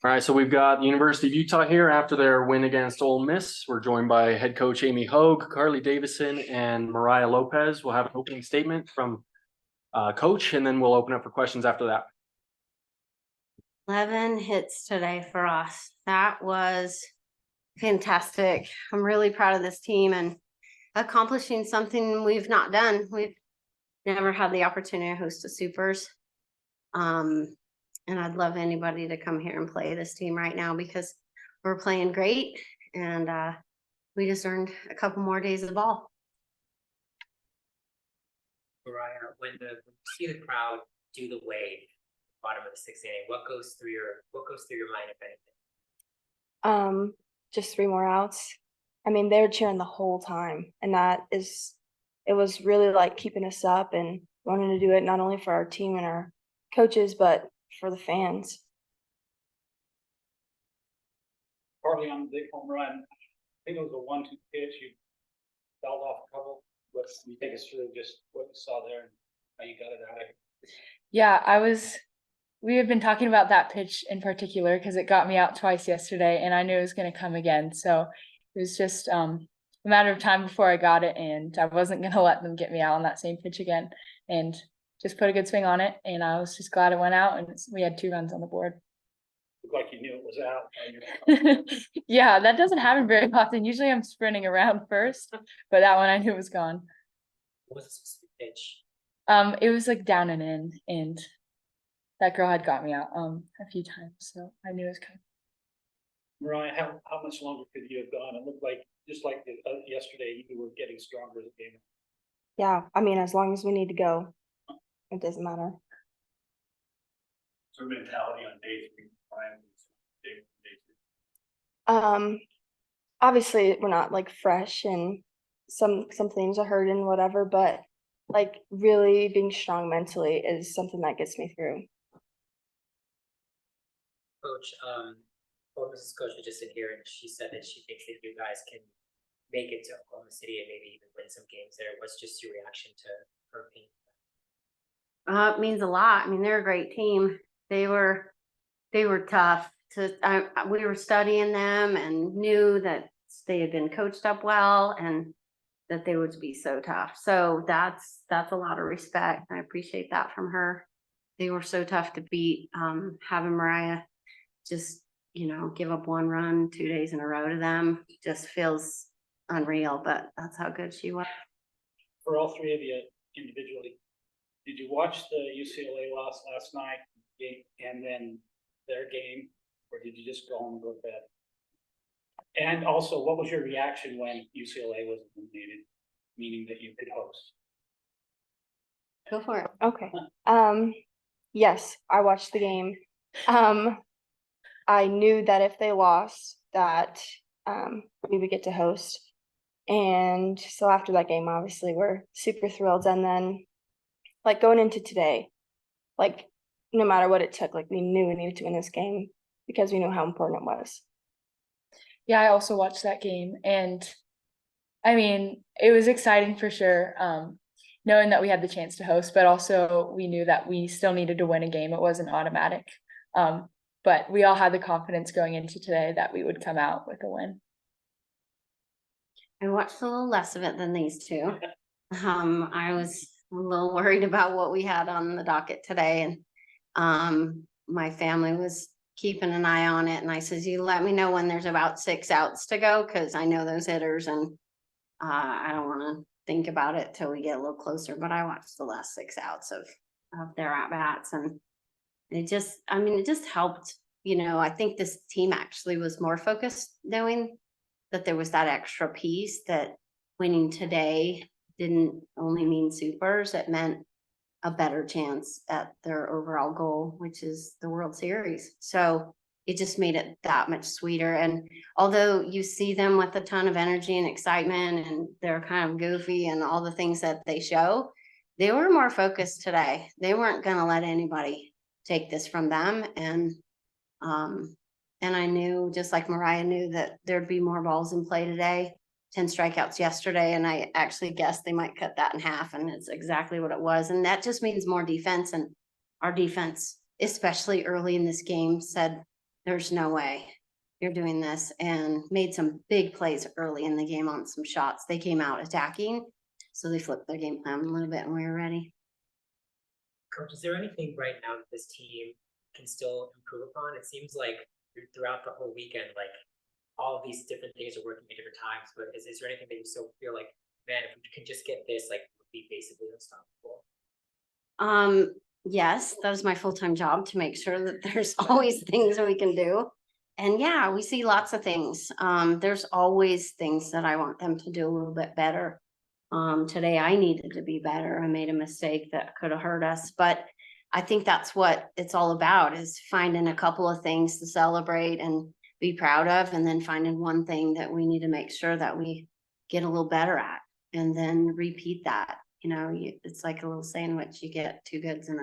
All right, so we've got the University of Utah here after their win against Ole Miss. We're joined by head coach Amy Hogue, Carly Davison, and Mariah Lopez. We'll have an opening statement from coach, and then we'll open up for questions after that. 11 hits today for us. That was fantastic. I'm really proud of this team and accomplishing something we've not done. We've never had the opportunity to host a Supers. And I'd love anybody to come here and play this team right now because we're playing great and we just earned a couple more days of ball. Mariah, when you see the crowd do the wave, bottom of the sixth inning, what goes through your mind, if anything? Just 3 more outs. I mean, they were cheering the whole time, and it was really like keeping us up and wanting to do it not only for our team and our coaches, but for the fans. Partly on the big home run, I think it was a 1-2 pitch. You fouled off a couple. Can you take us through just what you saw there and how you got it out of it? Yeah, we have been talking about that pitch in particular because it got me out twice yesterday and I knew it was going to come again. So it was just a matter of time before I got it, and I wasn't going to let them get me out on that same pitch again, and just put a good swing on it. And I was just glad it went out, and we had 2 runs on the board. Looked like you knew it was out. Yeah, that doesn't happen very often. Usually I'm sprinting around first, but that one I knew was gone. What was the specific pitch? It was like down and in, and that girl had got me out a few times, so I knew it was coming. Mariah, how much longer could you have gone? It looked like, just like yesterday, you were getting stronger as a game. Yeah, I mean, as long as we need to go, it doesn't matter. So mentality on day 3, Obviously we're not like fresh and some things are hurting, whatever, but like really being strong mentally is something that gets me through. Coach, Mrs. Coach was just in here and she said that she thinks that you guys can make it to Oklahoma City and maybe even win some games there. What's just your reaction to her opinion? It means a lot. I mean, they're a great team. They were tough. We were studying them and knew that they had been coached up well and that they would be so tough. So that's a lot of respect. I appreciate that from her. They were so tough to beat. Having Mariah just, give up 1 run 2 days in a row to them just feels unreal, but that's how good she was. For all 3 of you individually, did you watch the UCLA loss last night and then their game, or did you just go home and go to bed? And also, what was your reaction when UCLA was eliminated, meaning that you could host? Go for it. Okay. Yes, I watched the game. I knew that if they lost that we would get to host. And so after that game, obviously we're super thrilled. And then like going into today, like no matter what it took, like we knew we needed to win this game because we knew how important it was. Yeah, I also watched that game, and I mean, it was exciting for sure, knowing that we had the chance to host, but also we knew that we still needed to win a game. It wasn't automatic. But we all had the confidence going into today that we would come out with a win. I watched a little less of it than these 2. I was a little worried about what we had on the docket today, and my family was keeping an eye on it, and I says, you let me know when there's about 6 outs to go because I know those hitters, and I don't want to think about it till we get a little closer. But I watched the last 6 outs of their at-bats, and it just helped. I think this team actually was more focused knowing that there was that extra piece, that winning today didn't only mean Supers, it meant a better chance at their overall goal, which is the World Series. So it just made it that much sweeter. And although you see them with a ton of energy and excitement and they're kind of goofy and all the things that they show, they were more focused today. They weren't going to let anybody take this from them. And I knew, just like Mariah knew, that there'd be more balls in play today. 10 strikeouts yesterday, and I actually guessed they might cut that in half, and it's exactly what it was. And that just means more defense, and our defense, especially early in this game, said there's no way you're doing this, and made some big plays early in the game on some shots. They came out attacking, so they flipped their game plan a little bit and we were ready. Coach, is there anything right now that this team can still improve upon? It seems like throughout the whole weekend, like all of these different things are working at different times, but is there anything that you still feel like, man, if we can just get this, like we'll be basically unstoppable? Yes, that is my full-time job, to make sure that there's always things we can do. And yeah, we see lots of things. There's always things that I want them to do a little bit better. Today I needed to be better. I made a mistake that could have hurt us, but I think that's what it's all about, is finding a couple of things to celebrate and be proud of, and then finding one thing that we need to make sure that we get a little better at, and then repeat that. You know, it's like a little sandwich. You get two goods and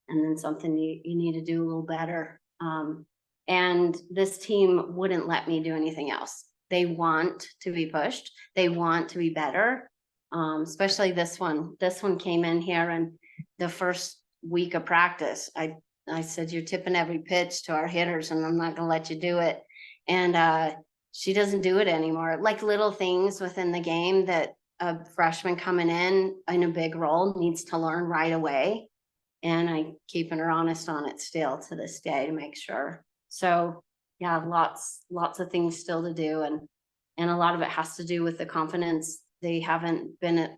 then something you need to do a little better. And this team wouldn't let me do anything else. They want to be pushed. They want to be better. Especially this one. This one came in here, and the first week of practice, I said, you're tipping every pitch to our hitters and I'm not gonna let you do it. And she doesn't do it anymore. Like little things within the game that a freshman coming in a big role needs to learn right away. And I'm keeping her honest on it still to this day to make sure. So yeah, lots of things still to do. And a lot of it has to do with the confidence. They haven't been at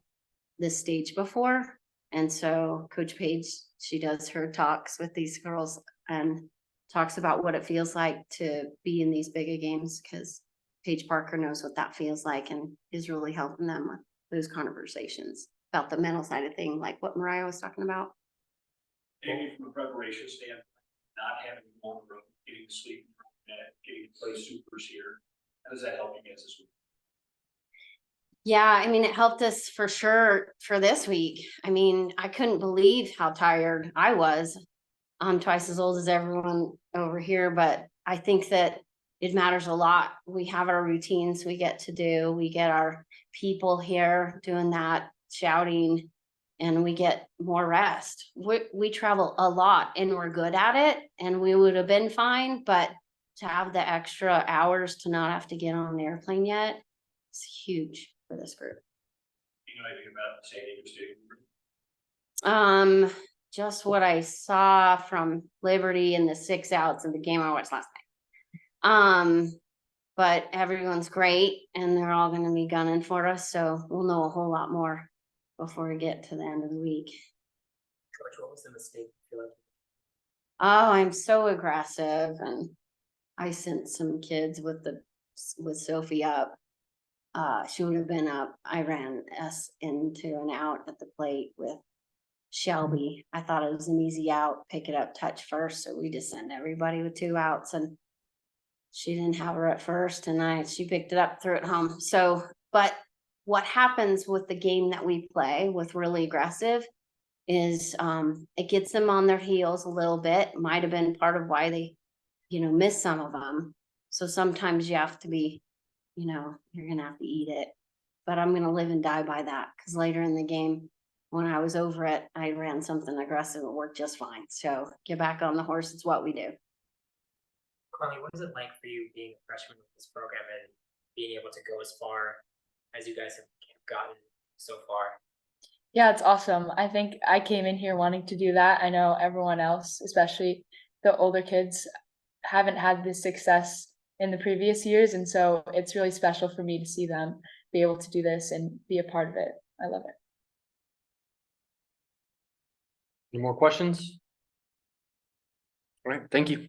this stage before. And so Coach Page, she does her talks with these girls and talks about what it feels like to be in these bigger games, because Paige Parker knows what that feels like and is really helping them with those conversations about the mental side of things, like what Mariah was talking about. Maybe from a preparation standpoint, not having a long road, getting to sleep, getting to play supers here, how does that help you guys this week? Yeah, I mean, it helped us for sure for this week. I mean, I couldn't believe how tired I was. I'm twice as old as everyone over here, but I think that it matters a lot. We have our routines we get to do. We get our people here doing that, shouting, and we get more rest. We travel a lot and we're good at it, and we would have been fine, but to have the extra hours to not have to get on an airplane yet, it's huge for this group. You know anything about San Diego Stadium? Just what I saw from Liberty and the 6 outs of the game I watched last night. But everyone's great and they're all going to be gunning for us. So we'll know a whole lot more before we get to the end of the week. Coach, what was the mistake you feel like? Oh, I'm so aggressive, and I sent some kids with Sophie up. She would have been up. I ran us into an out at the plate with Shelby. I thought it was an easy out, pick it up, touch first. So we just sent everybody with 2 outs, and she didn't have her at first, and she picked it up, threw it home. So, but what happens with the game that we play with really aggressive is it gets them on their heels a little bit. Might have been part of why they, missed some of them. So sometimes you have to be, you're gonna have to eat it. But I'm gonna live and die by that, because later in the game, when I was over it, I ran something aggressive. It worked just fine. So get back on the horse. It's what we do. Carly, what is it like for you being a freshman with this program and being able to go as far as you guys have gotten so far? Yeah, it's awesome. I think I came in here wanting to do that. I know everyone else, especially the older kids, haven't had this success in the previous years. And so it's really special for me to see them be able to do this and be a part of it. I love it. Any more questions? All right, thank you.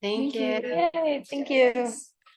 Thank you. Yay, thank you.